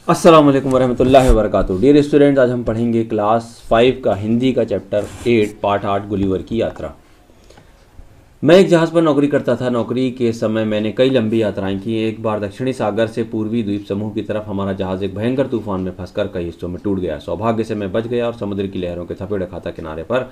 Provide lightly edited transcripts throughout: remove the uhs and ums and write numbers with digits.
अस्सलाम वालेकुम वरहमतुल्लाहि वबरकातुहू। डियर स्टूडेंट्स, आज हम पढ़ेंगे क्लास 5 का हिंदी का चैप्टर 8 पार्ट 8 गुलिवर की यात्रा। मैं एक जहाज़ पर नौकरी करता था। नौकरी के समय मैंने कई लंबी यात्राएं की। एक बार दक्षिणी सागर से पूर्वी द्वीप समूह की तरफ हमारा जहाज़ एक भयंकर तूफान में फंसकर कई हिस्सों में टूट गया। सौभाग्य से मैं बच गया और समुद्र की लहरों के थपेड़े खाता किनारे पर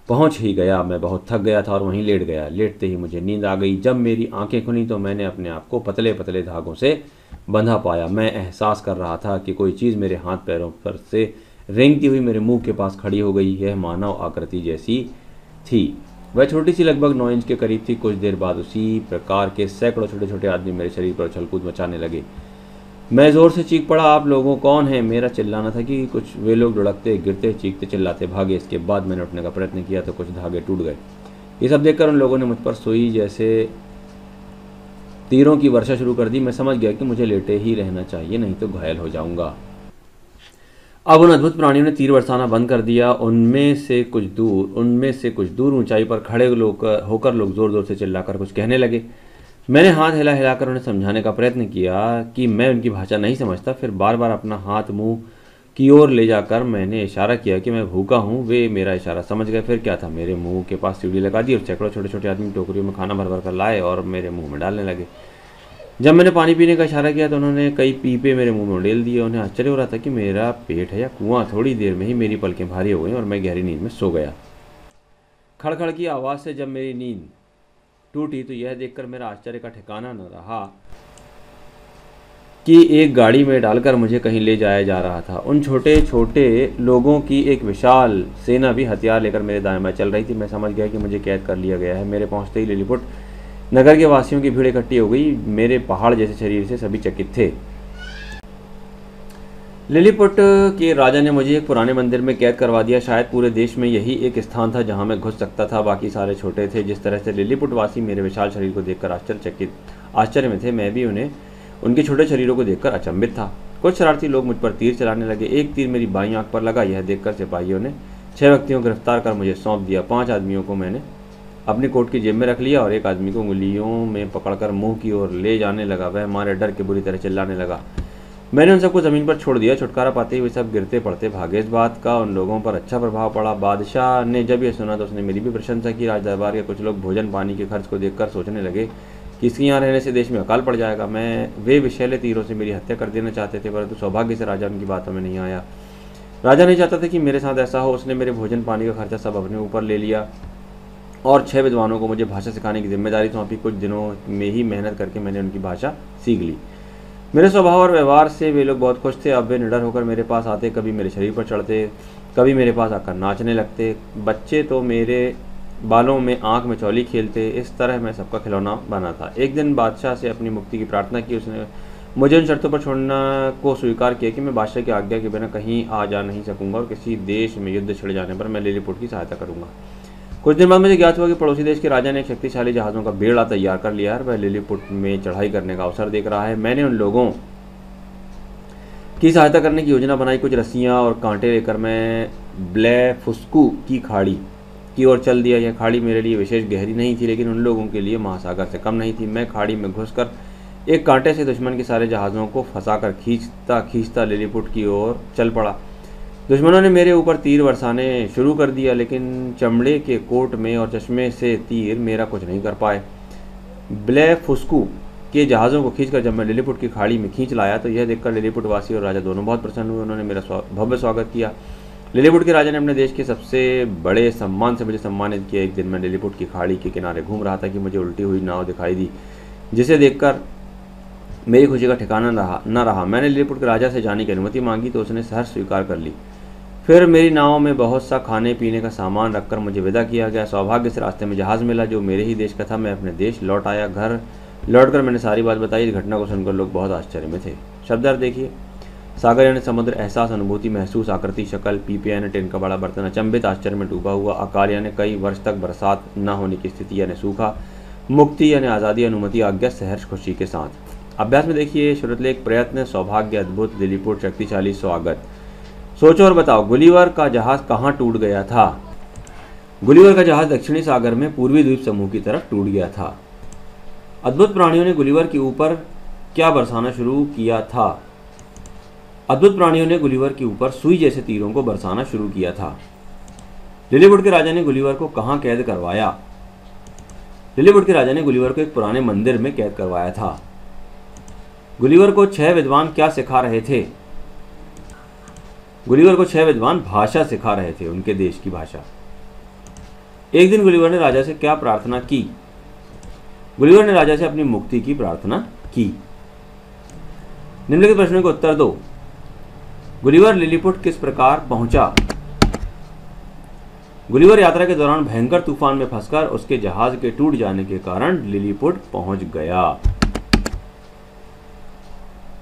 पहुंच ही गया। मैं बहुत थक गया था और वहीं लेट गया। लेटते ही मुझे नींद आ गई। जब मेरी आंखें खुली तो मैंने अपने आप को पतले पतले धागों से बंधा पाया। मैं एहसास कर रहा था कि कोई चीज़ मेरे हाथ पैरों पर से रेंगती हुई मेरे मुंह के पास खड़ी हो गई। यह मानव आकृति जैसी थी। वह छोटी सी, लगभग 9 इंच के करीब थी। कुछ देर बाद उसी प्रकार के सैकड़ों छोटे छोटे आदमी मेरे शरीर पर उछल-कूद मचाने लगे। मैं ज़ोर से चीख पड़ा, आप लोगों कौन हैं? मेरा चिल्लाना था कि कुछ वे लोग लुढ़कते, गिरते, चीखते, चिल्लाते भागे। इसके बाद मैंने उठने का प्रयत्न किया तो कुछ धागे टूट गए। ये सब देखकर उन लोगों ने मुझ पर सुई जैसे तीरों की वर्षा शुरू कर दी। मैं समझ गया कि मुझे लेटे ही रहना चाहिए, नहीं तो घायल हो जाऊंगा। अब उन अद्भुत प्राणियों ने तीर बरसाना बंद कर दिया। उनमें से कुछ दूर ऊंचाई पर खड़े होकर लोग जोर जोर से चिल्लाकर कुछ कहने लगे। मैंने हाथ हिला हिलाकर उन्हें समझाने का प्रयत्न किया कि मैं उनकी भाषा नहीं समझता। फिर बार बार अपना हाथ मुंह की ओर ले जाकर मैंने इशारा किया कि मैं भूखा हूँ। वे मेरा इशारा समझ गए। फिर क्या था, मेरे मुंह के पास सीढ़ी लगा दी और सैकड़ों छोटे छोटे आदमी टोकरियों में खाना भर भर कर लाए और मेरे मुंह में डालने लगे। जब मैंने पानी पीने का इशारा किया तो उन्होंने कई पीपे मेरे मुंह में उड़ेल दिए। उन्हें आश्चर्य हो रहा था कि मेरा पेट है या कुआं। थोड़ी देर में ही मेरी पलकें भारी हो गई और मैं गहरी नींद में सो गया। खड़खड़ की आवाज़ से जब मेरी नींद टूटी तो यह देखकर मेरा आश्चर्य का ठिकाना न रहा कि एक गाड़ी में डालकर मुझे कहीं ले जाया जा रहा था। उन छोटे छोटे लोगों की एक विशाल सेना भी हथियार लेकर मेरे दाएं बाएं चल रही थी। मैं समझ गया कि मुझे कैद कर लिया गया है। मेरे पहुंचते ही लिलीपुट नगर के वासियों की भीड़ इकट्ठी हो गई। मेरे पहाड़ जैसे शरीर से सभी चकित थे। लिलीपुट के राजा ने मुझे एक पुराने मंदिर में कैद करवा दिया। शायद पूरे देश में यही एक स्थान था जहां मैं घुस सकता था। बाकी सारे छोटे थे। जिस तरह से लिलीपुट वासी मेरे विशाल शरीर को देखकर आश्चर्य में थे, मैं भी उनके छोटे शरीरों को देखकर अचंभित था। कुछ शरारती लोग मुझ पर तीर चलाने लगे। एक तीर मेरी बाईं आंख पर लगा। यह देखकर सिपाहियों ने 6 व्यक्तियों को गिरफ्तार कर मुझे सौंप दिया। 5 आदमियों को मैंने अपनी कोट की जेब में रख लिया और एक आदमी को उंगलियों में पकड़कर मुंह की ओर ले जाने लगा। वह हमारे डर के बुरी तरह चिल्लाने लगा। मैंने उन सबको ज़मीन पर छोड़ दिया। छुटकारा पाते ही वे सब गिरते पड़ते भागे। इस बात का उन लोगों पर अच्छा प्रभाव पड़ा। बादशाह ने जब यह सुना तो उसने मेरी भी प्रशंसा की। राज दरबार के कुछ लोग भोजन पानी के खर्च को देखकर सोचने लगे कि इसके यहाँ रहने से देश में अकाल पड़ जाएगा। वे विषैले तीरों से मेरी हत्या कर देना चाहते थे, परंतु सौभाग्य से राजा उनकी बातों में नहीं आया। राजा नहीं चाहता था कि मेरे साथ ऐसा हो। उसने मेरे भोजन पानी का खर्चा सब अपने ऊपर ले लिया और 6 विद्वानों को मुझे भाषा सिखाने की जिम्मेदारी सौंपी। कुछ दिनों में ही मेहनत करके मैंने उनकी भाषा सीख ली। मेरे स्वभाव और व्यवहार से वे लोग बहुत खुश थे। अब वे निडर होकर मेरे पास आते, कभी मेरे शरीर पर चढ़ते, कभी मेरे पास आकर नाचने लगते। बच्चे तो मेरे बालों में आंख में चौली खेलते। इस तरह मैं सबका खिलौना बना था। एक दिन बादशाह से अपनी मुक्ति की प्रार्थना की। उसने मुझे उन शर्तों पर छोड़ना को स्वीकार किया कि मैं बादशाह की आज्ञा के बिना कहीं आ जा नहीं सकूंगा और किसी देश में युद्ध छिड़ जाने पर मैं लिलीपुट की सहायता करूंगा। कुछ दिन बाद मुझे ज्ञात हुआ कि पड़ोसी देश के राजा ने एक शक्तिशाली जहाज़ों का बेड़ा तैयार कर लिया है। वह लिलीपुट में चढ़ाई करने का अवसर देख रहा है। मैंने उन लोगों की सहायता करने की योजना बनाई। कुछ रस्सियाँ और कांटे लेकर मैं ब्लेफुस्कू की खाड़ी की ओर चल दिया। यह खाड़ी मेरे लिए विशेष गहरी नहीं थी, लेकिन उन लोगों के लिए महासागर से कम नहीं थी। मैं खाड़ी में घुसकर एक कांटे से दुश्मन के सारे जहाज़ों को फंसाकर खींचता खींचता लिलीपुट की ओर चल पड़ा। दुश्मनों ने मेरे ऊपर तीर बरसाने शुरू कर दिया, लेकिन चमड़े के कोट में और चश्मे से तीर मेरा कुछ नहीं कर पाए। ब्लेफुस्कू के जहाज़ों को खींचकर जब मैं लिलीपुट की खाड़ी में खींच लाया तो यह देखकर लिलीपुट वासी और राजा दोनों बहुत प्रसन्न हुए। उन्होंने मेरा भव्य स्वागत किया। लिलीपुट के राजा ने अपने देश के सबसे बड़े सम्मान से मुझे सम्मानित किया। एक दिन मैं लिलीपुट की खाड़ी के किनारे घूम रहा था कि मुझे उल्टी हुई नाव दिखाई दी, जिसे देखकर मेरी खुशी का ठिकाना न रहा। मैंने लिलीपुट के राजा से जाने की अनुमति मांगी तो उसने सहर्ष स्वीकार कर ली। फिर मेरी नाव में बहुत सा खाने पीने का सामान रखकर मुझे विदा किया गया। सौभाग्य से रास्ते में जहाज़ मिला जो मेरे ही देश का था। मैं अपने देश लौट आया। घर लौटकर मैंने सारी बात बताई। इस घटना को सुनकर लोग बहुत आश्चर्य में थे। शब्दार्थ देखिए। सागर यानी समुद्र, एहसास, अनुभूति, महसूस, आकृति, शक्ल। पीपे यानी टिन का बड़ा बर्तन, अचंभित, आश्चर्य में डूबा हुआ। अकाल यानी कई वर्ष तक बरसात न होने की स्थिति यानी सूखा। मुक्ति यानी आज़ादी, अनुमति, आज्ञा, सहर्ष, खुशी के साथ। अभ्यास में देखिए। श्रुतलेख, प्रयत्न, सौभाग्य, अद्भुत, लिलीपुट, शक्तिशाली, स्वागत। सोचो और बताओ, गुलिवर का जहाज़ कहाँ टूट गया था? गुलिवर का जहाज़ दक्षिणी सागर में पूर्वी द्वीप समूह की तरफ टूट गया था। अद्भुत प्राणियों ने गुलिवर के ऊपर क्या बरसाना शुरू किया था? अद्भुत प्राणियों ने गुलिवर के ऊपर सुई जैसे तीरों को बरसाना शुरू किया था। लिलीपुट के राजा ने गुलिवर को कहाँ कैद करवाया? लिलीपुट के राजा ने गुलिवर को एक पुराने मंदिर में कैद करवाया था। गुलिवर को 6 विद्वान क्या सिखा रहे थे? गुलिवर को 6 विद्वान भाषा सिखा रहे थे, उनके देश की भाषा। एक दिन गुलिवर ने राजा से क्या प्रार्थना की? गुलिवर ने राजा से अपनी मुक्ति की प्रार्थना की। निम्नलिखित प्रश्नों के उत्तर दो। गुलिवर लिलीपुट किस प्रकार पहुंचा? गुलिवर यात्रा के दौरान भयंकर तूफान में फंसकर उसके जहाज के टूट जाने के कारण लिलीपुट पहुंच गया।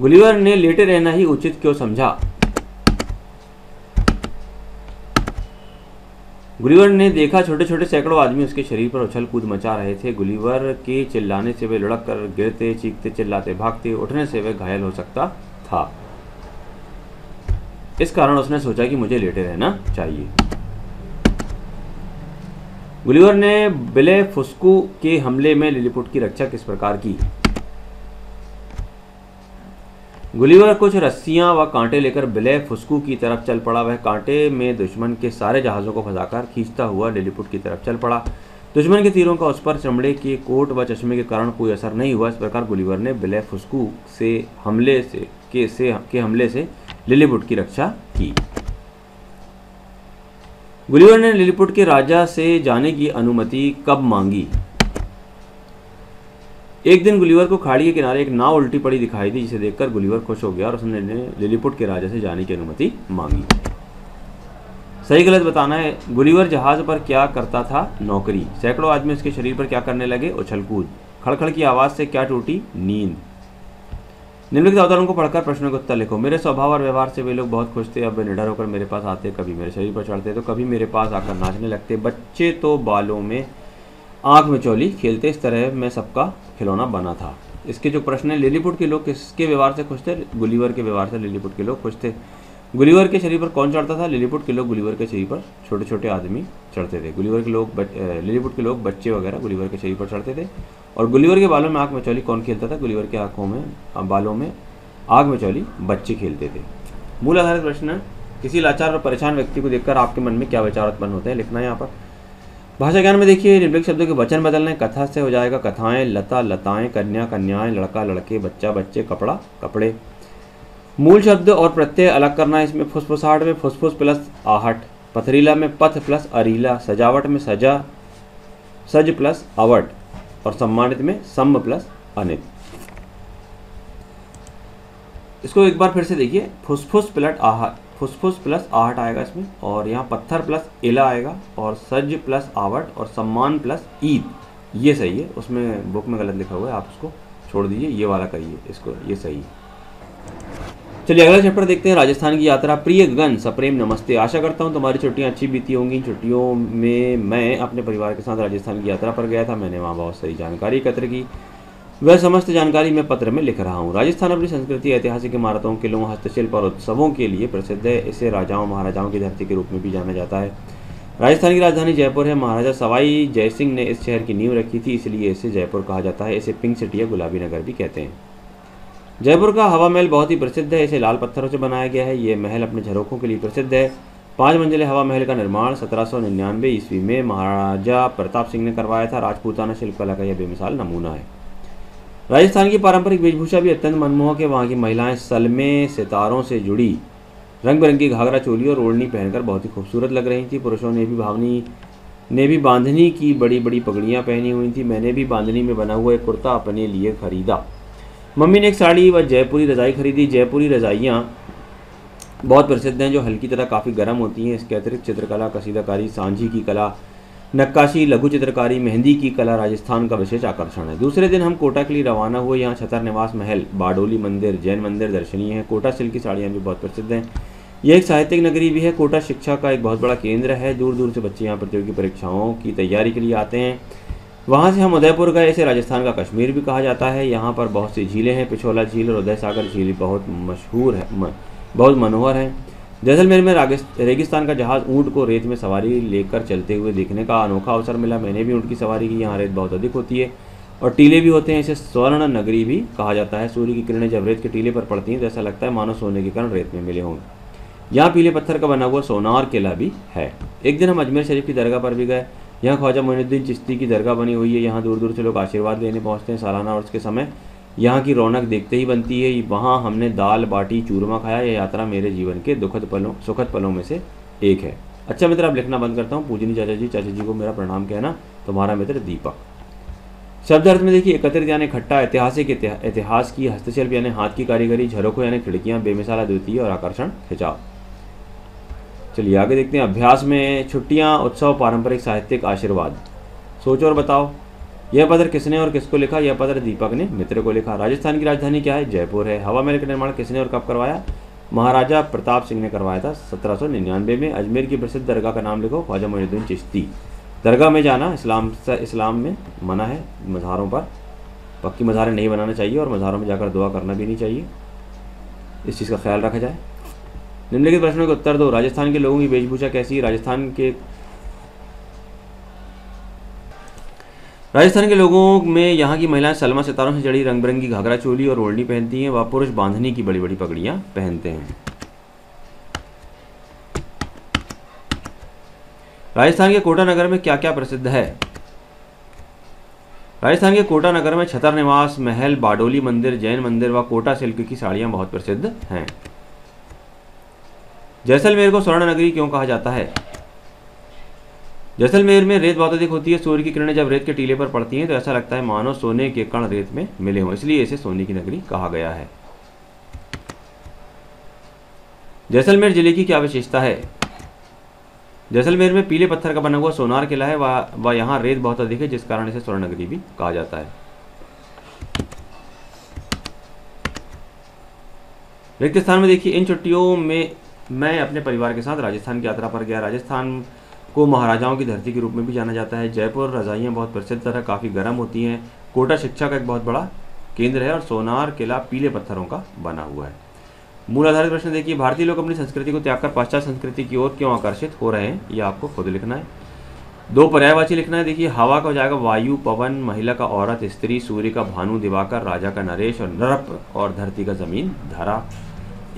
गुलिवर ने लेटे रहना ही उचित क्यों समझा? गुलिवर ने देखा छोटे छोटे सैकड़ों आदमी उसके शरीर पर उछल कूद मचा रहे थे। गुलिवर के चिल्लाने से वे लुढ़क कर गिरते, चीखते चिल्लाते भागते, उठने से वे घायल हो सकता था। इस कारण उसने सोचा कि मुझे लेटे रहना चाहिए। गुलिवर ने ब्लेफुस्कू के हमले में लिलीपुट की रक्षा किस प्रकार की? गुलिवर कुछ रस्सियां व कांटे लेकर ब्लेफुस्कू की तरफ चल पड़ा। वह कांटे में दुश्मन के सारे जहाज़ों को फंसाकर खींचता हुआ लिलीपुट की तरफ चल पड़ा। दुश्मन के तीरों का उस पर चमड़े के कोट व चश्मे के कारण कोई असर नहीं हुआ। इस प्रकार गुलिवर ने ब्लेफुस्कू के हमले से लिलीपुट की रक्षा की। गुलिवर ने लिलीपुट के राजा से जाने की अनुमति कब मांगी? एक दिन गुलिवर को खाड़ी के किनारे एक नाव उल्टी पड़ी दिखाई दी, जिसे देखकर गुलिवर खुश हो गया और उसने लिलीपुट के राजा से जाने की अनुमति मांगी। सही गलत बताना है। गुलिवर जहाज पर क्या करता था? नौकरी। सैकड़ों आदमी उसके शरीर पर क्या करने लगे? उछल कूद। खड़खड़ की आवाज से क्या टूटी? नींद। निम्नलिखित अवतरण को पढ़कर प्रश्नों का उत्तर लिखो। मेरे स्वभाव और व्यवहार से वे लोग बहुत खुश थे। अब वे निडर होकर मेरे पास आते, कभी मेरे शरीर पर चढ़ते तो कभी मेरे पास आकर नाचने लगते। बच्चे तो बालों में आंख में चौली खेलते। इस तरह मैं सबका खिलौना बना था। इसके जो प्रश्न है, लिलीपुट के लोग किसके व्यवहार से खुश थे? गुलिवर के व्यवहार से लिलीपुट के लोग खुश थे। गुलिवर के शरीर पर कौन चढ़ता था? लिलीपुट के लोग गुलिवर के शरीर पर छोटे छोटे आदमी चढ़ते थे। लिलीपुट के लोग बच्चे वगैरह गुलिवर के शरीर पर चढ़ते थे। और गुलिवर के बालों में आंख में चौली कौन खेलता था? गुलिवर के बालों में आंख में चौली बच्चे खेलते थे। मूल आधारित प्रश्न, किसी लाचार और परेशान व्यक्ति को देखकर आपके मन में क्या विचार उत्पन्न होते हैं? लिखना है यहाँ पर। भाषा ज्ञान में देखिए, निम्नलिखित शब्दों के वचन बदलने। कथा से हो जाएगा कथाएं, लता लताएं, कन्या कन्याएं, लड़का लड़के, बच्चा बच्चे, कपड़ा कपड़े। मूल शब्द और प्रत्यय अलग करना है इसमें। फुसफुसाहट में फुसफुस प्लस आहट, पथरीला में पथ प्लस अरीला, सजावट में सज प्लस अवट और सम्मानित में सम प्लस अनित। इसको एक बार फिर से देखिए। फुसफुस प्लस आहट आएगा इसमें, और यहाँ पत्थर प्लस एला आएगा, और सज प्लस आवट और सम्मान प्लस ईद। ये सही है। उसमें बुक में गलत लिखा हुआ है, आप उसको छोड़ दीजिए, ये वाला करिए इसको, ये सही है। चलिए अगला चैप्टर देखते हैं, राजस्थान की यात्रा। प्रिय गण, सप्रेम नमस्ते। आशा करता हूँ तुम्हारी छुट्टियाँ अच्छी बीती होंगी। छुट्टियों में मैं अपने परिवार के साथ राजस्थान की यात्रा पर गया था। मैंने वहाँ बहुत सारी जानकारी एकत्र की। वह समस्त जानकारी मैं पत्र में लिख रहा हूँ। राजस्थान अपनी संस्कृति, ऐतिहासिक इमारतों, किलों, हस्तशिल्प और उत्सवों के लिए प्रसिद्ध है। इसे राजाओं महाराजाओं की धरती के रूप में भी जाना जाता है। राजस्थान की राजधानी जयपुर है। महाराजा सवाई जयसिंह ने इस शहर की नींव रखी थी, इसलिए इसे जयपुर कहा जाता है। इसे पिंक सिटी या गुलाबी नगर भी कहते हैं। जयपुर का हवा महल बहुत ही प्रसिद्ध है। इसे लाल पत्थरों से बनाया गया है। ये महल अपने झरोखों के लिए प्रसिद्ध है। 5 मंजिले हवा महल का निर्माण 1799 ईस्वी में महाराजा प्रताप सिंह ने करवाया था। राजपूताना शिल्पकला का यह बेमिसाल नमूना है। राजस्थान की पारंपरिक वेशभूषा भी अत्यंत मनमोहक है। वहाँ की महिलाएं सलमे सितारों से जुड़ी रंग बिरंगी घाघरा चोली और ओढ़नी पहनकर बहुत ही खूबसूरत लग रही थी। पुरुषों ने भी बांधनी की बड़ी बड़ी पगड़ियाँ पहनी हुई थी। मैंने भी बांधनी में बना हुआ एक कुर्ता अपने लिए खरीदा। मम्मी ने एक साड़ी व जयपुरी रजाई खरीदी। जयपुरी रजाइयाँ बहुत प्रसिद्ध हैं, जो हल्की तरह काफ़ी गर्म होती हैं। इसके अतिरिक्त चित्रकला, कसीदाकारी, सांझी की कला, नक्काशी, लघु चित्रकारी, मेहंदी की कला राजस्थान का विशेष आकर्षण है। दूसरे दिन हम कोटा के लिए रवाना हुए। यहाँ छतर निवास महल, बारडोली मंदिर, जैन मंदिर दर्शनीय है। कोटा सिल्क की साड़ियाँ भी बहुत प्रसिद्ध हैं। यह एक साहित्यिक नगरी भी है। कोटा शिक्षा का एक बहुत बड़ा केंद्र है। दूर दूर से बच्चे यहाँ प्रतियोगी परीक्षाओं की तैयारी के लिए आते हैं। वहाँ से हम उदयपुर गए। इसे राजस्थान का कश्मीर भी कहा जाता है। यहाँ पर बहुत सी झीलें हैं। पिछोला झील और उदय सागर झील बहुत मशहूर है, बहुत मनोहर है। जैसलमेर में रेगिस्तान का जहाज़ ऊँट को रेत में सवारी लेकर चलते हुए देखने का अनोखा अवसर मिला। मैंने भी ऊँट की सवारी की। यहाँ रेत बहुत अधिक होती है और टीले भी होते हैं, इसे स्वर्ण नगरी भी कहा जाता है। सूर्य की किरणें जब रेत के टीले पर पड़ती हैं तो ऐसा लगता है मानो सोने के कण रेत में मिले हों। यहाँ पीले पत्थर का बना हुआ सोनार किला भी है। एक दिन हम अजमेर शरीफ की दरगाह पर भी गए। यहाँ ख्वाजा मोइनुद्दीन चिश्ती की दरगाह बनी हुई है। यहाँ दूर दूर से लोग आशीर्वाद लेने पहुँचते हैं। सालाना उर्स के समय यहाँ की रौनक देखते ही बनती है। वहाँ हमने दाल बाटी चूरमा खाया। यह यात्रा मेरे जीवन के सुखद पलों में से एक है। अच्छा मित्र, अब लिखना बंद करता हूँ। पूजनी चाचा जी को मेरा प्रणाम कहना। तुम्हारा मित्र दीपक। शब्द अर्थ में देखिए, एकत्रित यानी इकट्ठा, ऐतिहासिक इतिहास की, हस्तशिल्प यानी हाथ की कारीगरी, झरोखों यानी खिड़कियाँ, बेमिसाल अद्वितीय और आकर्षण खिंचाव। चलिए आगे देखते हैं। अभ्यास में छुट्टियाँ, उत्सव, पारंपरिक, साहित्यिक, आशीर्वाद। सोचो और बताओ। यह पत्र किसने और किसको लिखा? यह पत्र दीपक ने मित्र को लिखा। राजस्थान की राजधानी क्या है? जयपुर है। हवा महल का निर्माण किसने और कब करवाया? महाराजा प्रताप सिंह ने करवाया था 1799 में। अजमेर की प्रसिद्ध दरगाह का नाम लिखो। ख्वाजा मोइनुद्दीन चिश्ती। दरगाह में जाना इस्लाम में मना है। मज़ारों पर पक्की मज़ारें नहीं बनाना चाहिए और मज़ारों में जाकर दुआ करना भी नहीं चाहिए। इस चीज़ का ख्याल रखा जाए। निम्नलिखित प्रश्नों के उत्तर दो। राजस्थान के लोगों की वेशभूषा कैसी है? राजस्थान के लोगों में यहाँ की महिलाएं सलमा सितारों से जड़ी रंग बिरंगी घाघरा चोली और ओढ़नी पहनती हैं। वह पुरुष बांधनी की बड़ी बड़ी पगड़ियाँ पहनते हैं। राजस्थान के कोटा नगर में क्या क्या प्रसिद्ध है? राजस्थान के कोटा नगर में छतर निवास महल, बाडोली मंदिर, जैन मंदिर व कोटा सिल्क की साड़ियाँ बहुत प्रसिद्ध हैं। जैसलमेर को स्वर्ण नगरी क्यों कहा जाता है? जैसलमेर में रेत बहुत अधिक होती है। सूर्य की किरणें जब रेत के टीले पर पड़ती हैं तो ऐसा लगता है मानो सोने के कण रेत में मिले हों, इसलिए इसे सोने की नगरी कहा गया है। जैसलमेर जिले की क्या विशेषता है? जैसलमेर में पीले पत्थर का बना हुआ सोनार किला है। व यहाँ रेत बहुत अधिक है, जिस कारण इसे स्वर्ण नगरी भी कहा जाता है। रिक्त स्थान में देखिए, इन छुट्टियों में मैं अपने परिवार के साथ राजस्थान की यात्रा पर गया। राजस्थान को महाराजाओं की धरती के रूप में भी जाना जाता है। जयपुर रजाइयाँ बहुत प्रसिद्ध है, काफ़ी गर्म होती हैं। कोटा शिक्षा का एक बहुत बड़ा केंद्र है और सोनार किला पीले पत्थरों का बना हुआ है। मूल आधारित प्रश्न देखिए, भारतीय लोग अपनी संस्कृति को त्याग कर पाश्चात्य संस्कृति की ओर क्यों आकर्षित हो रहे हैं? ये आपको खुद लिखना है। दो पर्यायवाची लिखना है। देखिए, हवा का हो जाएगा वायु पवन, महिला का औरत स्त्री, सूर्य का भानु दिवाकर, राजा का नरेश और नरप और धरती का जमीन धरा।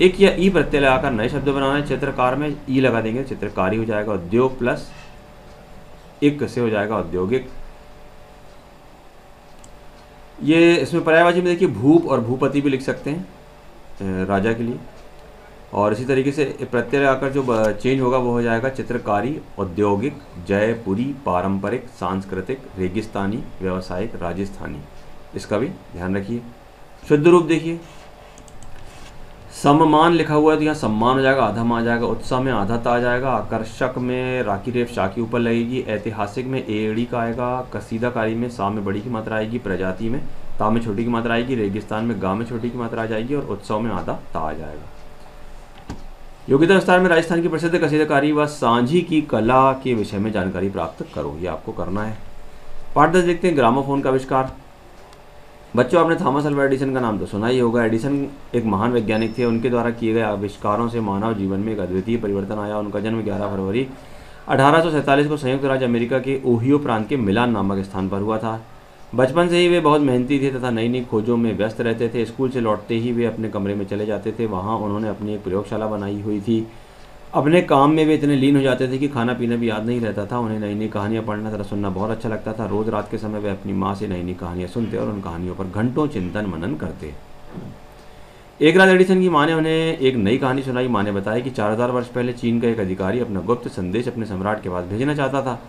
एक या ई प्रत्यय लगाकर नए शब्द बनाना है। चित्रकार में ई लगा देंगे, चित्रकारी हो जाएगा। उद्योग प्लस एक से हो जाएगा औद्योगिक। ये इसमें पर्यायवाची में देखिए, भूप और भूपति भी लिख सकते हैं राजा के लिए। और इसी तरीके से प्रत्यय लगाकर जो चेंज होगा वो हो जाएगा चित्रकारी, औद्योगिक, जयपुरी, पारंपरिक, सांस्कृतिक, रेगिस्तानी, व्यावसायिक, राजस्थानी। इसका भी ध्यान रखिए। शुद्ध रूप देखिए, सम्मान लिखा हुआ है तो यहाँ सम्मान हो जाएगा, अधम आ जाएगा। उत्साह में आधा ता आ जाएगा। आकर्षक में राकी रेफ शाह के ऊपर लगेगी। ऐतिहासिक में एड़ी का आएगा। कसीदाकारी में सा में बड़ी की मात्रा आएगी। प्रजाति में ता में छोटी की मात्रा आएगी। रेगिस्तान में गा में छोटी की मात्रा आ जाएगी और उत्सव में आधा ता आ जाएगा। योग्यता विस्तार में राजस्थान की प्रसिद्ध कसीदाकारी व सांझी की कला के विषय में जानकारी प्राप्त करो, ये आपको करना है। पाठ 10 देखते हैं, ग्रामोफोन का आविष्कार। बच्चों, आपने थॉमस अल्वा एडिसन का नाम तो सुना ही होगा। एडिसन एक महान वैज्ञानिक थे। उनके द्वारा किए गए आविष्कारों से मानव जीवन में एक अद्वितीय परिवर्तन आया। उनका जन्म 11 फरवरी 1847 को संयुक्त राज्य अमेरिका के ओहियो प्रांत के मिलान नामक स्थान पर हुआ था। बचपन से ही वे बहुत मेहनती थे तथा नई नई खोजों में व्यस्त रहते थे। स्कूल से लौटते ही वे अपने कमरे में चले जाते थे। वहाँ उन्होंने अपनी एक प्रयोगशाला बनाई हुई थी। अपने काम में वे इतने लीन हो जाते थे कि खाना पीना भी याद नहीं रहता था। उन्हें नई नई कहानियाँ पढ़ना तथा सुनना बहुत अच्छा लगता था। रोज़ रात के समय वे अपनी माँ से नई नई कहानियाँ सुनते और उन कहानियों पर घंटों चिंतन मनन करते। एक रात एडिसन की माँ ने उन्हें एक नई कहानी सुनाई। माँ ने बताया कि 4000 वर्ष पहले चीन का एक अधिकारी अपना गुप्त संदेश अपने सम्राट के पास भेजना चाहता था,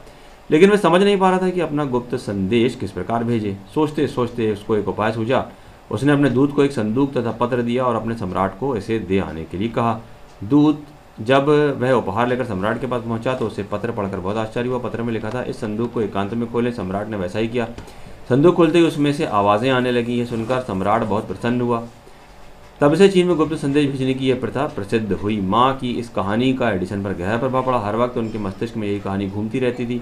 लेकिन वह समझ नहीं पा रहा था कि अपना गुप्त संदेश किस प्रकार भेजे। सोचते सोचते उसको एक उपाय सूझा। उसने अपने दूत को एक संदूक तथा पत्र दिया और अपने सम्राट को इसे दे आने के लिए कहा। दूत जब वह उपहार लेकर सम्राट के पास पहुंचा तो उसे पत्र पढ़कर बहुत आश्चर्य हुआ। पत्र में लिखा था, इस संदूक को एकांत में खोलें। सम्राट ने वैसा ही किया। संदूक खोलते ही उसमें से आवाज़ें आने लगी। यह सुनकर सम्राट बहुत प्रसन्न हुआ। तब से चीन में गुप्त संदेश भेजने की यह प्रथा प्रसिद्ध हुई। माँ की इस कहानी का एडिसन पर गहरा प्रभाव पड़ा। हर वक्त उनके मस्तिष्क में यही कहानी घूमती रहती थी।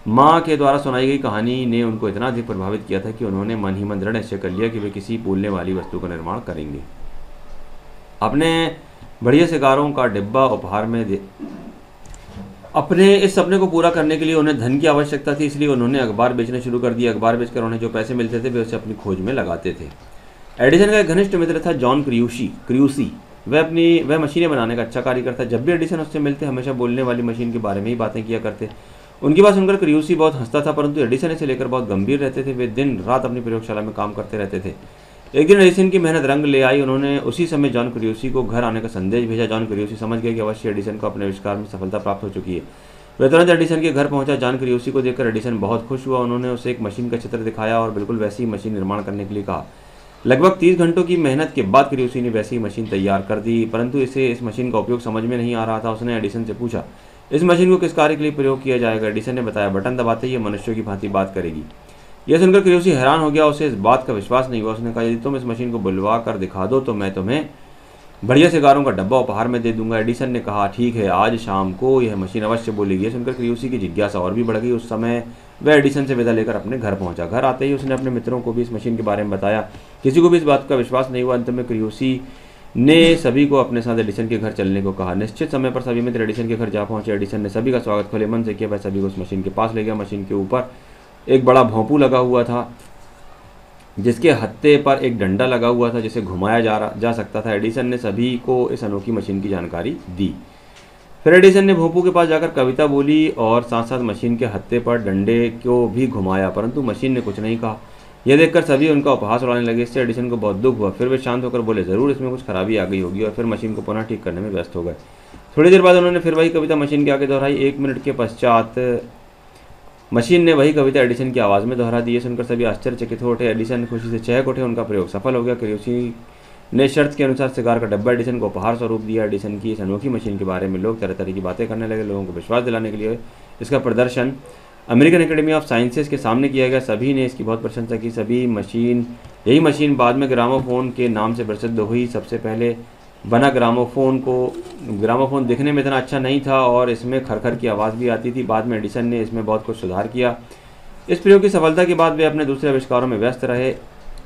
माँ के द्वारा सुनाई गई कहानी ने उनको इतना अधिक प्रभावित किया था कि उन्होंने मन ही मन दृढ़ निश्चय कर लिया कि वे किसी बोलने वाली वस्तु का निर्माण करेंगे। अपने बढ़िया सिगारों का डिब्बा उपहार में अपने इस सपने को पूरा करने के लिए उन्हें धन की आवश्यकता थी, इसलिए उन्होंने अखबार बेचने शुरू कर दिए। अखबार बेचकर उन्हें जो पैसे मिलते थे वे उसे अपनी खोज में लगाते थे। एडिसन का एक घनिष्ठ मित्र था जॉन क्रियूसी। वह मशीनें बनाने का अच्छा कारीगर था। जब भी एडिसन उससे मिलते हमेशा बोलने वाली मशीन के बारे में ही बातें किया करते। उनकी बात सुनकर क्रियूसी बहुत हंसता था, परंतु एडिसन इसे लेकर बहुत गंभीर रहते थे। वे दिन रात अपनी प्रयोगशाला में काम करते रहते थे। एक दिन एडिसन की मेहनत रंग ले आई। उन्होंने उसी समय जॉन क्रियूसी को घर आने का संदेश भेजा। जॉन क्रियूसी समझ गए कि अवश्य एडिसन को अपने आविष्कार में सफलता प्राप्त हो चुकी है। वह तुरंत एडिसन के घर पहुंचा। जॉन क्रियूसी को देखकर एडिसन बहुत खुश हुआ। उन्होंने उसे एक मशीन का चित्र दिखाया और बिल्कुल वैसी ही मशीन निर्माण करने के लिए कहा। लगभग 30 घंटों की मेहनत के बाद क्रियूसी ने वैसी ही मशीन तैयार कर दी, परंतु इस मशीन का उपयोग समझ में नहीं आ रहा था। उसने एडिसन से पूछा, इस मशीन को किस कार्य के लिए प्रयोग किया जाएगा? एडिसन ने बताया, बटन दबाते ही ये मनुष्यों की भांति बात करेगी। यह सुनकर क्रियूसी हैरान हो गया। उसे इस बात का विश्वास नहीं हुआ। उसने कहा, यदि तुम इस मशीन को बुलवा कर दिखा दो तो मैं तुम्हें बढ़िया सिगारों का डब्बा उपहार में दे दूंगा। एडिसन ने कहा, ठीक है, आज शाम को यह मशीन अवश्य बोलेगी। यह सुनकर क्रियूसी की जिज्ञासा और भी बढ़ गई। उस समय वह एडिसन से विदा लेकर अपने घर पहुंचा। घर आते ही उसने अपने मित्रों को भी इस मशीन के बारे में बताया। किसी को भी इस बात का विश्वास नहीं हुआ। अंत में क्रियूसी ने सभी को अपने साथ एडिसन के घर चलने को कहा। निश्चित समय पर सभी मित्र एडिसन के घर जा पहुंचे। एडिसन ने सभी का स्वागत खुले मन से किया। वह सभी को उस मशीन के पास ले गया। मशीन के ऊपर एक बड़ा भोंपू लगा हुआ था, जिसके हत्थे पर एक डंडा लगा हुआ था जिसे घुमाया जा सकता था। एडिसन ने सभी को इस अनोखी मशीन की जानकारी दी। फिर एडिसन ने भोंपू के पास जाकर कविता बोली और साथ साथ मशीन के हत्थे पर डंडे को भी घुमाया, परंतु मशीन ने कुछ नहीं कहा। यह देखकर सभी उनका उपहास उड़ाने लगे। इससे एडिसन को बहुत दुख हुआ। फिर वे शांत होकर बोले, जरूर इसमें कुछ खराबी आ गई होगी, और फिर मशीन को पुनः ठीक करने में व्यस्त हो गए। थोड़ी देर बाद उन्होंने फिर वही कविता मशीन के आगे दोहराई। 1 मिनट के पश्चात मशीन ने वही कविता एडिसन की आवाज़ में दोहरा दी। ये सुनकर सभी आश्चर्यचकित हो उठे। एडिसन खुशी से चहक उठे। उनका प्रयोग सफल हो गया। क्रियूसी ने शर्त के अनुसार सिगार का डब्बा एडिसन को उपहार स्वरूप दिया। एडिसन की इस अनोखी मशीन के बारे में लोग तरह तरह की बातें करने लगे। लोगों को विश्वास दिलाने के लिए इसका प्रदर्शन अमेरिकन एकेडमी ऑफ साइंसेस के सामने किया गया। सभी ने इसकी बहुत प्रशंसा की। यही मशीन बाद में ग्रामोफोन के नाम से प्रसिद्ध हुई। सबसे पहले बना ग्रामोफोन दिखने में इतना अच्छा नहीं था और इसमें खरखर की आवाज़ भी आती थी। बाद में एडिसन ने इसमें बहुत कुछ सुधार किया। इस प्रयोग की सफलता के बाद वे अपने दूसरे आविष्कारों में व्यस्त रहे।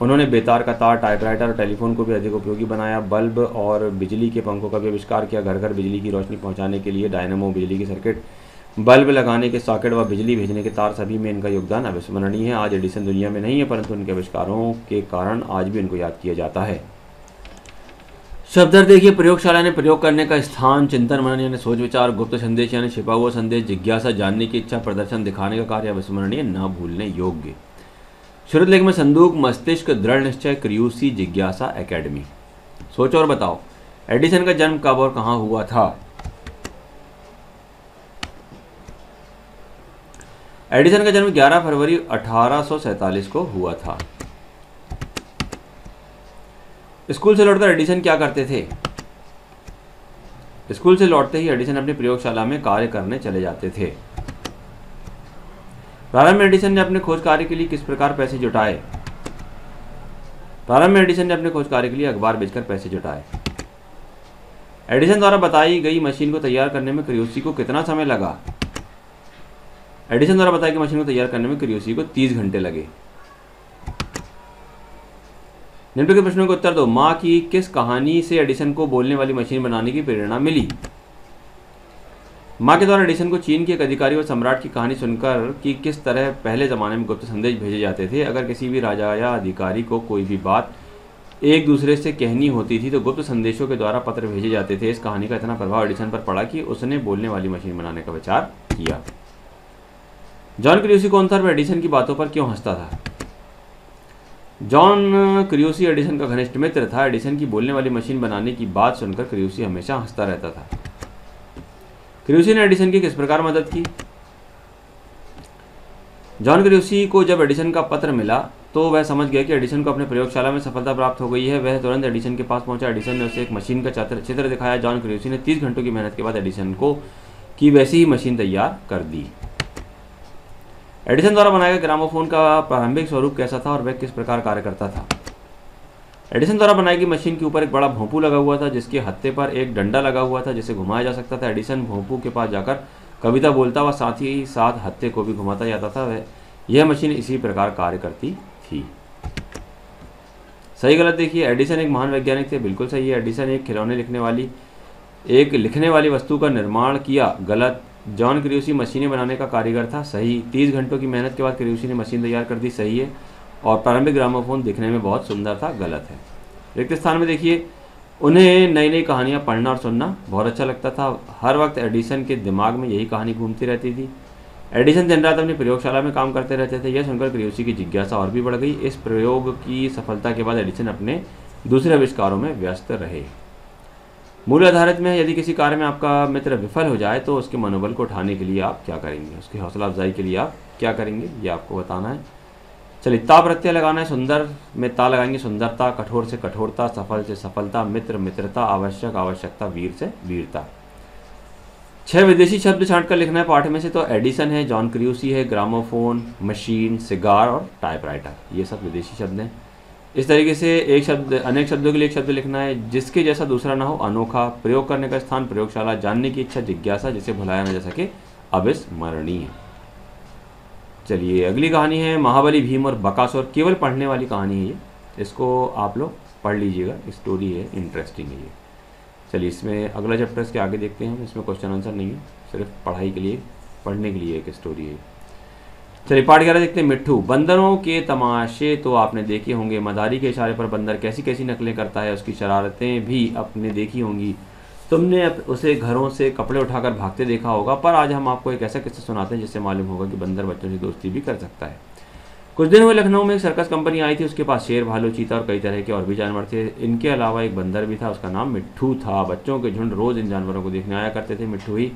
उन्होंने बेतार का तार, टाइपराइटर और टेलीफोन को भी अधिक उपयोगी बनाया। बल्ब और बिजली के पंखों का भी आविष्कार किया। घर घर बिजली की रोशनी पहुंचाने के लिए डायनेमो, बिजली की सर्किट, बल्ब लगाने के सॉकेट व बिजली भेजने के तार, सभी में इनका योगदान अविस्मरणीय है। आज एडिसन दुनिया में नहीं है, परंतु उनके आविष्कारों के कारण आज भी उनको याद किया जाता है। शब्दार्थ देखिए, प्रयोगशाला ने प्रयोग करने का स्थान, चिंतन मनन यानी सोच विचार, गुप्त संदेश यानी छिपा हुआ संदेश, जिज्ञासा जानने की इच्छा, प्रदर्शन दिखाने का कार्य, अविस्मरणीय, न भूलने योग्य। शुरुआत लेख में संदूक, मस्तिष्क, दृढ़ निश्चय, क्रियूसी, जिज्ञासा, एकेडमी। सोचो और बताओ, एडिसन का जन्म कब और कहां हुआ था? एडिसन का जन्म 11 फरवरी 1847 को हुआ था। स्कूल से लौटकर एडिसन क्या करते थे? स्कूल से लौटते ही एडिसन अपनी प्रयोगशाला में कार्य करने चले जाते थे। प्रारंभ में एडिसन ने अपने खोज कार्य के लिए किस प्रकार पैसे जुटाए? प्रारंभ में एडिसन ने अपने खोज कार्य के लिए अखबार बेचकर पैसे जुटाए। एडिसन द्वारा बताई गई मशीन को तैयार करने में क्रियूसी को कितना समय लगा? एडिसन द्वारा बताई गई मशीन को तैयार करने में क्रियूसी को 30 घंटे लगे। निम्न के प्रश्नों का उत्तर दो। माँ की किस कहानी से एडिसन को बोलने वाली मशीन बनाने की प्रेरणा मिली? माँ के द्वारा एडिसन को चीन के एक अधिकारी और सम्राट की कहानी सुनकर कि किस तरह पहले ज़माने में गुप्त संदेश भेजे जाते थे। अगर किसी भी राजा या अधिकारी को कोई भी बात एक दूसरे से कहनी होती थी तो गुप्त संदेशों के द्वारा पत्र भेजे जाते थे। इस कहानी का इतना प्रभाव एडिसन पर पड़ा कि उसने बोलने वाली मशीन बनाने का विचार किया। जॉन क्रियूसी कौन था और एडिसन की बातों पर क्यों हंसता था? जॉन क्रियूसी एडिसन का घनिष्ठ मित्र था। एडिसन की बोलने वाली मशीन बनाने की बात सुनकर क्रियूसी हमेशा हंसता रहता था। क्रियूसी ने एडिसन की किस प्रकार मदद की? जॉन क्रियूसी को जब एडिसन का पत्र मिला तो वह समझ गया कि एडिसन को अपने प्रयोगशाला में सफलता प्राप्त हो गई है। वह तुरंत एडिसन के पास पहुंचा। एडिसन ने उसे एक मशीन का चित्र दिखाया। जॉन क्रियूसी ने 30 घंटों की मेहनत के बाद एडिसन की वैसी ही मशीन तैयार कर दी। एडिसन द्वारा बनाए गए ग्रामोफोन का प्रारंभिक स्वरूप कैसा था और वह किस प्रकार कार्य करता था? एडिसन द्वारा बनाई गई मशीन के ऊपर एक बड़ा भोंपू लगा हुआ था जिसके हत्थे पर एक डंडा लगा हुआ था जिसे घुमाया जा सकता था। एडिसन भोंपू के पास जाकर कविता बोलता व साथ ही साथ हत्थे को भी घुमाता जाता था। यह मशीन इसी प्रकार कार्य करती थी। सही गलत देखिए। एडिसन एक महान वैज्ञानिक थे, बिल्कुल सही है। एडिसन एक लिखने वाली वस्तु का निर्माण किया, गलत। जॉन क्रूसी मशीनें बनाने का कारीगर था, सही। 30 घंटों की मेहनत के बाद क्रूसी ने मशीन तैयार कर दी, सही है। और प्रारंभिक ग्रामोफोन दिखने में बहुत सुंदर था, गलत है। रिक्त स्थान में देखिए, उन्हें नई नई कहानियाँ पढ़ना और सुनना बहुत अच्छा लगता था। हर वक्त एडिसन के दिमाग में यही कहानी घूमती रहती थी। एडिसन दिन रात अपनी प्रयोगशाला में काम करते रहते थे। यह सुनकर क्रूसी की जिज्ञासा और भी बढ़ गई। इस प्रयोग की सफलता के बाद एडिसन अपने दूसरे आविष्कारों में व्यस्त रहे। मूल्य आधारित में, यदि किसी कार्य में आपका मित्र विफल हो जाए तो उसके मनोबल को उठाने के लिए आप क्या करेंगे, उसकी हौसला अफजाई के लिए आप क्या करेंगे, ये आपको बताना है। चलिए, ता प्रत्यय लगाना है। सुंदर में ता लगाएंगे, सुंदरता। कठोर से कठोरता, सफल से सफलता, मित्र मित्रता, आवश्यक आवश्यकता, वीर से वीरता। 6 विदेशी शब्द छांट कर लिखना है पाठ में से। तो एडिसन है, जॉन क्रूसी है, ग्रामोफोन, मशीन, सिगार और टाइपराइटर, ये सब विदेशी शब्द हैं। इस तरीके से एक शब्द, अनेक शब्दों के लिए एक शब्द लिखना है। जिसके जैसा दूसरा ना हो, अनोखा। प्रयोग करने का स्थान प्रयोगशाला। जानने की इच्छा, जिज्ञासा, जिसे भुलाया न जा सके, अविस्मरणीय। चलिए, अगली कहानी है महाबली, भीम और बकासुर। केवल पढ़ने वाली कहानी है ये, इसको आप लोग पढ़ लीजिएगा, स्टोरी है, इंटरेस्टिंग है ये। चलिए, इसमें अगला चैप्टर इसके आगे देखते हैं हम। इसमें क्वेश्चन आंसर नहीं है, सिर्फ पढ़ाई के लिए, पढ़ने के लिए एक स्टोरी है। चलिए, पाठ 11 देखते हैं। मिट्ठू। बंदरों के तमाशे तो आपने देखे होंगे। मदारी के इशारे पर बंदर कैसी कैसी नकलें करता है, उसकी शरारतें भी आपने देखी होंगी। तुमने उसे घरों से कपड़े उठाकर भागते देखा होगा। पर आज हम आपको एक ऐसा किस्सा सुनाते हैं जिससे मालूम होगा कि बंदर बच्चों से दोस्ती भी कर सकता है। कुछ दिन हुए लखनऊ में एक सर्कस कंपनी आई थी। उसके पास शेर, भालू, चीता और कई तरह के और भी जानवर थे। इनके अलावा एक बंदर भी था, उसका नाम मिट्ठू था। बच्चों के झुंड रोज इन जानवरों को देखने आया करते थे। मिट्ठू ही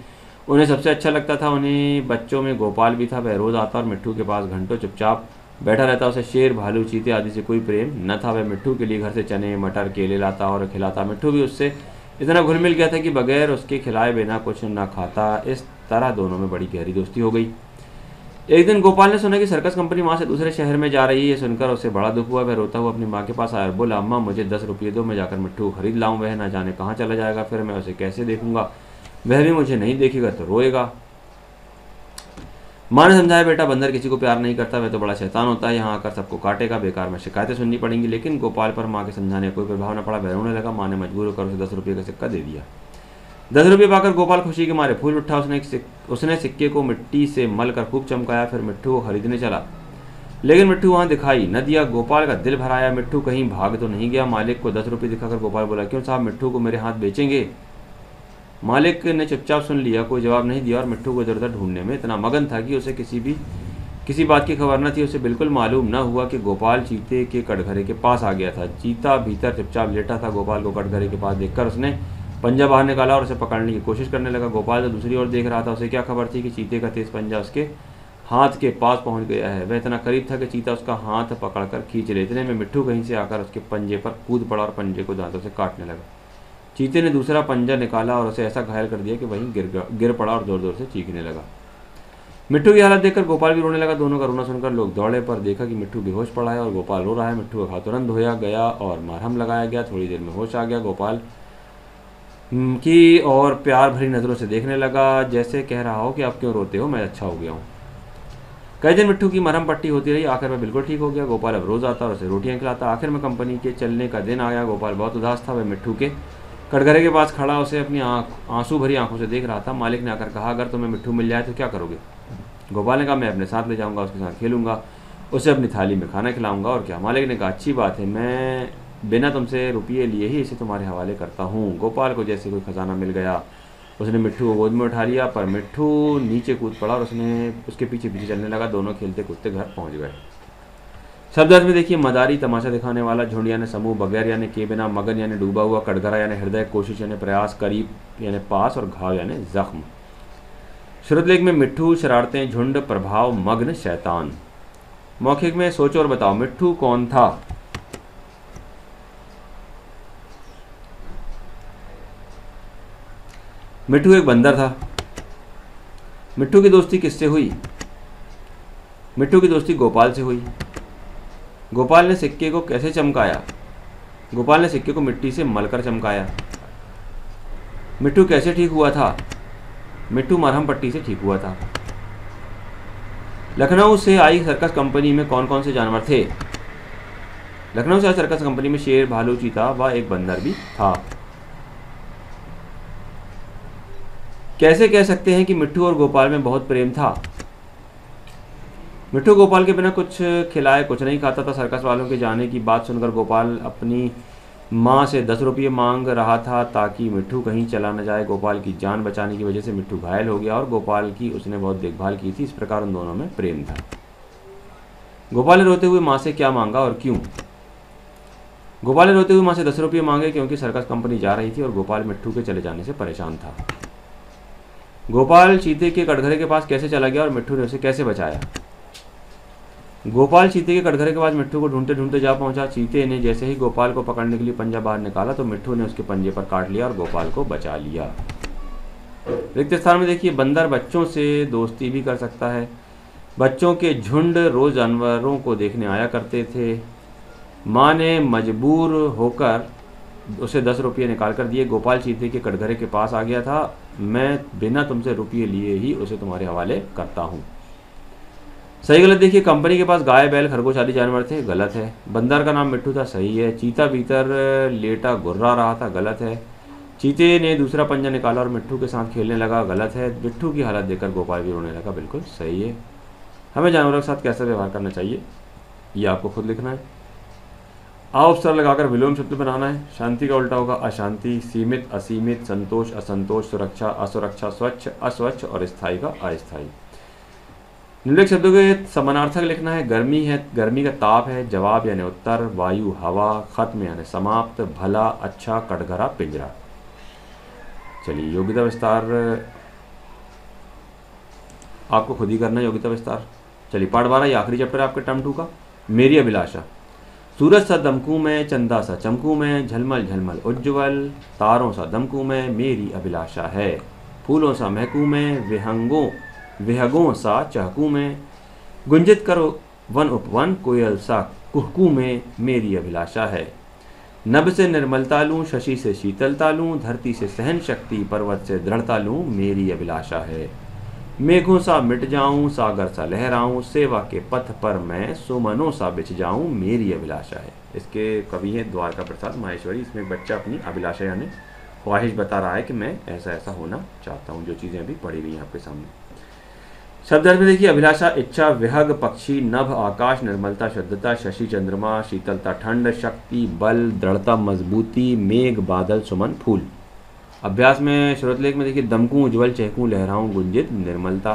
उन्हें सबसे अच्छा लगता था। उन्हें बच्चों में गोपाल भी था। वह रोज आता और मिट्ठू के पास घंटों चुपचाप बैठा रहता। उसे शेर, भालू, चीते आदि से कोई प्रेम न था। वह मिट्ठू के लिए घर से चने, मटर, केले लाता और खिलाता। मिट्ठू भी उससे इतना घुल मिल गया था कि बगैर उसके खिलाए बिना कुछ न खाता। इस तरह दोनों में बड़ी गहरी दोस्ती हो गई। एक दिन गोपाल ने सुना कि सर्कस कंपनी माँ से दूसरे शहर में जा रही है। ये सुनकर उसे बड़ा दुख हुआ। वह रोता हुआ अपनी माँ के पास आया और बोला, अम्मा मुझे 10 रुपये दो, मैं जाकर मिट्ठू को खरीद लाऊं। वह ना जाने कहाँ चला जाएगा, फिर मैं उसे कैसे देखूंगा, वह भी मुझे नहीं देखेगा तो रोएगा। माँ ने समझाया, बेटा बंदर किसी को प्यार नहीं करता, वह तो बड़ा शैतान होता है, यहाँ आकर सबको काटेगा, बेकार में शिकायतें सुननी पड़ेंगी। लेकिन गोपाल पर माँ के समझाने का कोई प्रभाव न पड़ा। वह रोने लगा। माँ ने मजबूर होकर उसे 10 रुपये का सिक्का दे दिया। 10 रुपये पाकर गोपाल खुशी के मारे फूल उठा। उसने सिक्के को मिट्टी से मल कर खूब चमकाया। फिर मिट्ठू को खरीदने चला, लेकिन मिट्ठू वहां दिखाई न दिया। गोपाल का दिल भराया। मिट्ठू कहीं भाग तो नहीं गया। मालिक को 10 रुपये दिखाकर गोपाल बोला, क्यों साहब, मिट्ठू को मेरे हाथ बेचेंगे? मालिक ने चुपचाप सुन लिया, कोई जवाब नहीं दिया और मिट्ठू को इधर उधर ढूंढने में इतना मगन था कि उसे किसी बात की खबर न थी। उसे बिल्कुल मालूम न हुआ कि गोपाल चीते के कटघरे के पास आ गया था। चीता भीतर चुपचाप लेटा था। गोपाल को कटघरे के पास देखकर उसने पंजा बाहर निकाला और उसे पकड़ने की कोशिश करने लगा। गोपाल तो दूसरी ओर देख रहा था। उसे क्या खबर थी कि चीते का तेज पंजा उसके हाथ के पास पहुंच गया है। वह इतना करीब था कि चीता उसका हाथ पकड़कर खींच ले। इतने में मिट्ठू कहीं से आकर उसके पंजे पर कूद पड़ा और पंजे को दांतों से काटने लगा। चीते ने दूसरा पंजा निकाला और उसे ऐसा घायल कर दिया कि वहीं गिर पड़ा और जोर जोर से चीखने लगा। मिट्ठू की हालत देखकर गोपाल भी रोने लगा। दोनों का रोना सुनकर लोग दौड़े पर देखा कि मिट्ठू बेहोश पड़ा है और गोपाल रो रहा है। मिट्ठू का हाथ तुरंत धोया गया और मरहम लगाया गया। थोड़ी देर में होश आ गया। गोपाल की और प्यार भरी नजरों से देखने लगा, जैसे कह रहा हो कि आप क्यों रोते हो, मैं अच्छा हो गया हूँ। कई दिन मिट्ठू की मरहम पट्टी होती रही। आखिर में बिल्कुल ठीक हो गया। गोपाल अब रोज आता और उसे रोटियां खिलाता। आखिर में कंपनी के चलने का दिन आया। गोपाल बहुत उदास था। वह मिट्ठू के कटघरे के पास खड़ा उसे अपनी आंसू भरी आंखों से देख रहा था। मालिक ने आकर कहा, अगर तुम्हें मिट्ठू मिल जाए तो क्या करोगे? गोपाल ने कहा, मैं अपने साथ ले जाऊंगा, उसके साथ खेलूंगा, उसे अपनी थाली में खाना खिलाऊंगा और क्या। मालिक ने कहा, अच्छी बात है, मैं बिना तुमसे रुपये लिए ही इसे तुम्हारे हवाले करता हूँ। गोपाल को जैसे कोई खजाना मिल गया। उसने मिट्ठू को गोद में उठा लिया, पर मिट्ठू नीचे कूद पड़ा और उसके पीछे पीछे चलने लगा। दोनों खेलते कूदते घर पहुंच गए। शब्द अर्थ में देखिए, मदारी यानी दिखाने वाला, झुंड यानी समूह, बगैर यानी के बिना, मगन यानी डूबा हुआ, कटघरा यानी हृदय, कोशिश यानी प्रयास, करीब यानी पास और घाव यानी जख्म। श्रुतलेख में मिट्ठू, शरारतें, झुंड, प्रभाव, मग्न, शैतान। मौखिक में सोचो और बताओ, मिट्ठू कौन था? मिट्ठू एक बंदर था। मिट्ठू की दोस्ती किससे हुई? मिट्ठू की दोस्ती गोपाल से हुई। गोपाल ने सिक्के को कैसे चमकाया? गोपाल ने सिक्के को मिट्टी से मलकर चमकाया। मिट्ठू कैसे ठीक हुआ था? मिट्ठू मरहम पट्टी से ठीक हुआ था। लखनऊ से आई सर्कस कंपनी में कौन कौन से जानवर थे? लखनऊ से आई सर्कस कंपनी में शेर, भालू, चीता व एक बंदर भी था। कैसे कह सकते हैं कि मिट्ठू और गोपाल में बहुत प्रेम था? मिट्ठू गोपाल के बिना कुछ खिलाए कुछ नहीं खाता था। सर्कस वालों के जाने की बात सुनकर गोपाल अपनी माँ से 10 रुपये मांग रहा था ताकि मिट्ठू कहीं चला न जाए। गोपाल की जान बचाने की वजह से मिट्ठू घायल हो गया और गोपाल की उसने बहुत देखभाल की थी। इस प्रकार उन दोनों में प्रेम था। गोपाल ने रोते हुए माँ से क्या मांगा और क्यों? गोपाल ने रोते हुए माँ से 10 रुपये मांगे क्योंकि सर्कस कंपनी जा रही थी और गोपाल मिट्ठू के चले जाने से परेशान था। गोपाल चीते के कटघरे के पास कैसे चला गया और मिट्ठू ने उसे कैसे बचाया? गोपाल चीते के कटघरे के पास मिट्ठू को ढूंढते ढूंढते जा पहुंचा। चीते ने जैसे ही गोपाल को पकड़ने के लिए पंजा बाहर निकाला तो मिट्ठू ने उसके पंजे पर काट लिया और गोपाल को बचा लिया। रिक्त स्थान में देखिए, बंदर बच्चों से दोस्ती भी कर सकता है। बच्चों के झुंड रोज जानवरों को देखने आया करते थे। माँ ने मजबूर होकर उसे 10 रुपये निकाल कर दिए। गोपाल चीते के कटघरे के पास आ गया था। मैं बिना तुमसे रुपये लिए ही उसे तुम्हारे हवाले करता हूँ। सही गलत देखिए, कंपनी के पास गाय बैल खरगोश आदि जानवर थे, गलत है। बंदर का नाम मिट्ठू था, सही है। चीता भीतर लेटा घुर्रा रहा था, गलत है। चीते ने दूसरा पंजा निकाला और मिट्ठू के साथ खेलने लगा, गलत है। मिट्ठू की हालत देखकर गोपाल भी रोने लगा, बिल्कुल सही है। हमें जानवरों के साथ कैसा व्यवहार करना चाहिए ये आपको खुद लिखना है। उपसर्ग लगाकर विलोम शब्द बनाना है। शांति का उल्टा होगा अशांति। सीमित असीमित, संतोष असंतोष, सुरक्षा असुरक्षा, स्वच्छ अस्वच्छ और स्थायी का अस्थायी। निम्नलिखित शब्दों के समानार्थक लिखना है। गर्मी है, गर्मी का ताप है। जवाब यानी उत्तर। वायु हवा। खत्म यानी समाप्त। भला अच्छा। कटघरा पिंजरा। चलिए योग्यता विस्तार आपको खुद ही करना है। योग्यता विस्तार चलिए पाठ 12 ये आखिरी चैप्टर है आपके टर्म 2 का। मेरी अभिलाषा। सूरज सा दमकू में, चंदा सा चमकू में, झलमल झलमल उज्ज्वल, तारों सा दमकू में मेरी अभिलाषा है। फूलों सा महकू में, विहगों सा चहकू में, गुंजित करो वन उपवन, कोयल सा कुहकू में मेरी अभिलाषा है। नभ से निर्मलता लूं, शशि से शीतलता लूं, धरती से सहन शक्ति, पर्वत से दृढ़ता लूं मेरी अभिलाषा है। मेघों सा मिट जाऊं, सागर सा लहराऊं, सेवा के पथ पर मैं सुमनों सा बिछ जाऊं मेरी अभिलाषा है। इसके कवि हैं द्वारका प्रसाद माहेश्वरी। इसमें बच्चा अपनी अभिलाषा यानी ख्वाहिश बता रहा है कि मैं ऐसा ऐसा होना चाहता हूँ, जो चीज़ें अभी पढ़ी गई हैं आपके सामने। शब्द अर्थ में देखिए, अभिलाषा इच्छा, विहग पक्षी, नभ आकाश, निर्मलता शुद्धता, शशि चंद्रमा, शीतलता ठंड, शक्ति बल, दृढ़ता मजबूती, मेघ बादल, सुमन फूल। अभ्यास में श्रोतलेख में देखिए, दमकूं उज्ज्वल, चहकूं लहराऊं, गुंजित निर्मलता।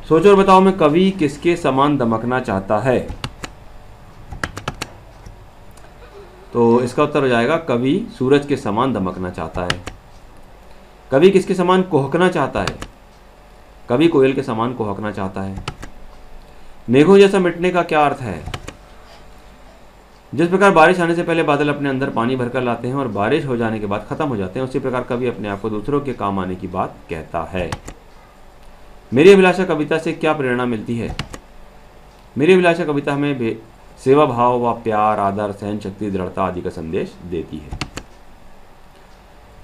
सोचो और बताओ में कवि किसके समान दमकना चाहता है? तो इसका उत्तर हो जाएगा कवि सूरज के समान दमकना चाहता है। कवि किसके समान कोहकना चाहता है? कवि कोयल के समान कोहकना चाहता है। मेघों जैसा मिटने का क्या अर्थ है? जिस प्रकार बारिश आने से पहले बादल अपने अंदर पानी भरकर लाते हैं और बारिश हो जाने के बाद खत्म हो जाते हैं, उसी प्रकार कवि अपने आप को दूसरों के काम आने की बात कहता है। मेरी अभिलाषा कविता से क्या प्रेरणा मिलती है? मेरी अभिलाषा कविता हमें सेवा भाव व प्यार, आदर, सहन शक्ति, दृढ़ता आदि का संदेश देती है।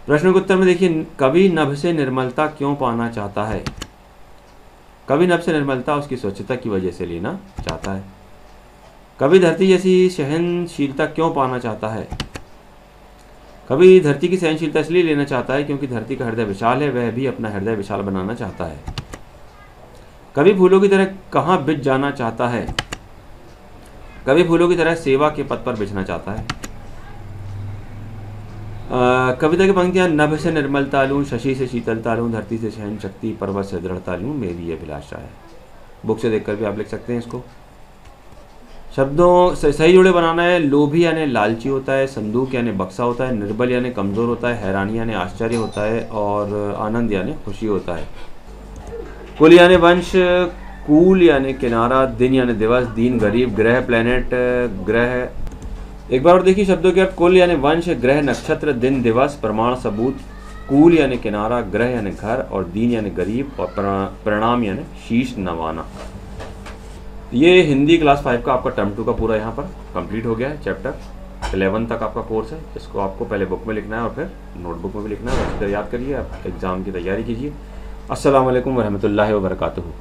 प्रश्न के उत्तर में देखिए, कवि नभ से निर्मलता क्यों पाना चाहता है? कवि नभ से निर्मलता उसकी स्वच्छता की वजह से लेना चाहता है। कवि धरती जैसी सहनशीलता क्यों पाना चाहता है? कवि धरती की सहनशीलता इसलिए लेना चाहता है क्योंकि धरती का हृदय विशाल है, वह भी अपना हृदय विशाल बनाना चाहता है। कवि फूलों की तरह कहाँ बिछ जाना चाहता है? कवि फूलों की तरह सेवा के पथ पर बिछना चाहता है। कविता की पंक्तियां, नभ से निर्मलता लूं, शशि से शीतलता लूं, धरती से सहन शक्ति, पर्वत से दृढ़ता लूं मेरी अभिलाषा है। बुक से देखकर भी आप लिख सकते हैं इसको। शब्दों से सही जोड़े बनाना है। लोभी यानी लालची होता है, संदूक यानी बक्सा होता है, निर्बल यानी कमजोर होता है, हैरानी यानी आश्चर्य होता है और आनंद यानी खुशी होता है। कुल यानी वंश, कूल यानी किनारा, दिन यानी दिवस, दीन गरीब, ग्रह प्लेनेट ग्रह। एक बार और देखिए शब्दों के अर्थ। कुल यानी वंश, ग्रह नक्षत्र, दिन दिवस, प्रमाण सबूत। कूल यानी किनारा, ग्रह यानी घर और दीन यानी गरीब और प्रणाम यानी शीश नवाना। ये हिंदी क्लास 5 का आपका टर्म 2 का पूरा यहाँ पर कंप्लीट हो गया है। चैप्टर 11 तक आपका कोर्स है। इसको आपको पहले बुक में लिखना है और फिर नोटबुक में भी लिखना है। याद करिए, आप एग्जाम की तैयारी कीजिए। अस्सलाम वालेकुम वरहमतुल्लाहि वबरकातुहू।